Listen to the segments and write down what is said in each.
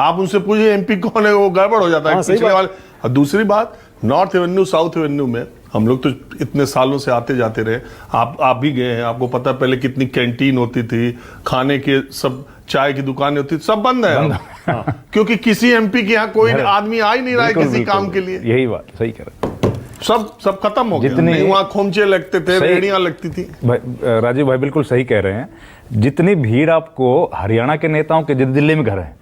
आप उनसे पूछिए एमपी कौन है, वो गड़बड़ हो जाता है पिछले वाले। और दूसरी बात, नॉर्थ एवेन्यू साउथ एवेन्यू में हम लोग तो इतने सालों से आते जाते रहे, आप भी गए हैं, आपको पता पहले कितनी कैंटीन होती थी, खाने के सब चाय की दुकानें होती थी, सब बंद है क्योंकि किसी एमपी के यहाँ कोई आदमी आ ही नहीं रहा है किसी काम के लिए। यही बात सही कह रहे हैं, सब खत्म हो गया। वहां खोमचे लगते थे, रेहड़ियां लगती थी। राजीव भाई बिल्कुल सही कह रहे हैं। जितनी भीड़ आपको हरियाणा के नेताओं के दिल्ली में घर है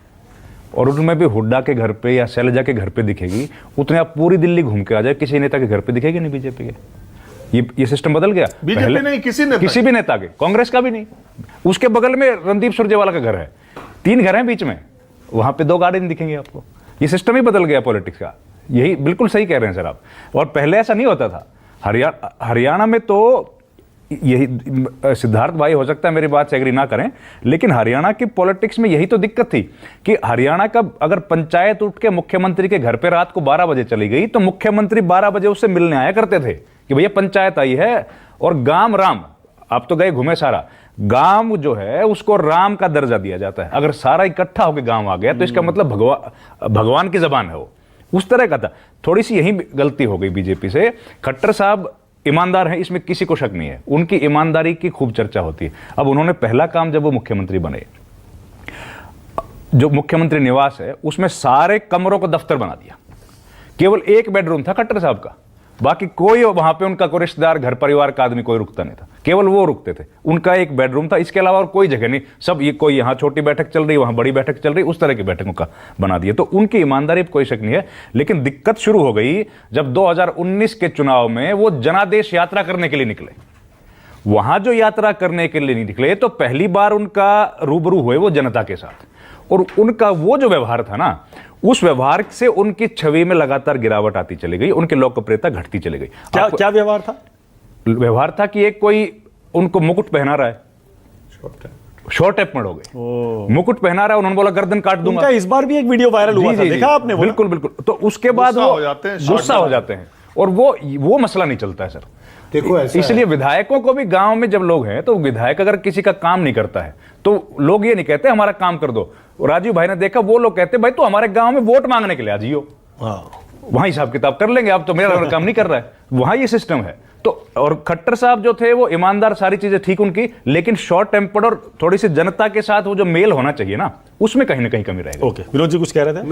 और उनमें भी हुड्डा के घर पे या शैलजा के घर पे दिखेगी, उतने आप पूरी दिल्ली घूम के आ जाए, किसी नेता के घर पे दिखेगी नहीं बीजेपी के। ये सिस्टम बदल गया। बीजेपी नहीं, किसी भी नेता के, कांग्रेस का भी नहीं। उसके बगल में रणदीप सुरजेवाला का घर है, 3 घर हैं बीच में, वहां पे 2 गाड़ी नहीं दिखेंगे आपको। ये सिस्टम ही बदल गया पॉलिटिक्स का। यही बिल्कुल सही कह रहे हैं सर आप। और पहले ऐसा नहीं होता था। हरियाणा में तो यही, सिद्धार्थ भाई हो सकता है मेरी बात से एग्री ना करें, लेकिन हरियाणा की पॉलिटिक्स में यही तो दिक्कत थी कि हरियाणा का अगर पंचायत उठ के मुख्यमंत्री के घर पे रात को 12 बजे चली गई तो मुख्यमंत्री 12 बजे उससे मिलने आया करते थे कि भैया पंचायत आई है। और गांव राम, आप तो गए घूमे सारा, गांव जो है उसको राम का दर्जा दिया जाता है। अगर सारा इकट्ठा होकर गांव आ गया तो इसका मतलब भगवान की जबान है वो, उस तरह का था। थोड़ी सी यही गलती हो गई बीजेपी से। खट्टर साहब ईमानदार हैं, इसमें किसी को शक नहीं है, उनकी ईमानदारी की खूब चर्चा होती है। अब उन्होंने पहला काम, जब वो मुख्यमंत्री बने, जो मुख्यमंत्री निवास है उसमें सारे कमरों को दफ्तर बना दिया। केवल 1 बेडरूम था खट्टर साहब का, बाकी कोई वहां पे उनका कोई रिश्तेदार, घर परिवार का आदमी कोई रुकता नहीं था, केवल वो रुकते थे। उनका 1 बेडरूम था, इसके अलावा और कोई जगह नहीं। सब ये कोई यहां छोटी बैठक चल रही, वहां बड़ी बैठक चल रही, उस तरह की बैठकों का बना दिया। तो उनकी ईमानदारी पर कोई शक नहीं है। लेकिन दिक्कत शुरू हो गई जब 2019 के चुनाव में वो जनादेश यात्रा करने के लिए निकले। वहां जो यात्रा करने के लिए निकले तो पहली बार उनका रूबरू हुए वो जनता के साथ, और उनका वो जो व्यवहार था ना, उस व्यवहार से उनकी छवि में लगातार गिरावट आती चली गई, उनकी लोकप्रियता घटती चली गई। क्या व्यवहार था? व्यवहार था कि एक कोई उनको मुकुट पहना रहा है, शॉर्ट टेप में हो गए, मुकुट पहना रहा है, उन्होंने बोला गर्दन काट दूंगा। इस बार भी एक वीडियो वायरल हुआ था, देखा आपने? बिल्कुल बिल्कुल। तो उसके बाद वो गुस्सा हो जाते हैं और वो मसला नहीं चलता है सर। देखो इसलिए विधायकों को भी, गांव में जब लोग हैं तो विधायक अगर किसी का काम नहीं करता है तो लोग ये नहीं कहते हमारा काम कर दो। राजीव भाई ने देखा, वो लोग कहते भाई तू हमारे गांव में वोट मांगने के लिए आ जियो, वहां हिसाब किताब कर लेंगे, आप तो मेरा काम नहीं कर रहा है। वहां ये सिस्टम है। तो और खट्टर साहब जो थे वो ईमानदार, सारी चीजें ठीक उनकी, लेकिन शॉर्ट टेम्पर्ड और थोड़ी सी जनता के साथ वो जो मेल होना चाहिए ना, उसमें कहीं ना कहीं कमी रहेगी। ओके, विनोद जी कुछ कह रहे थे?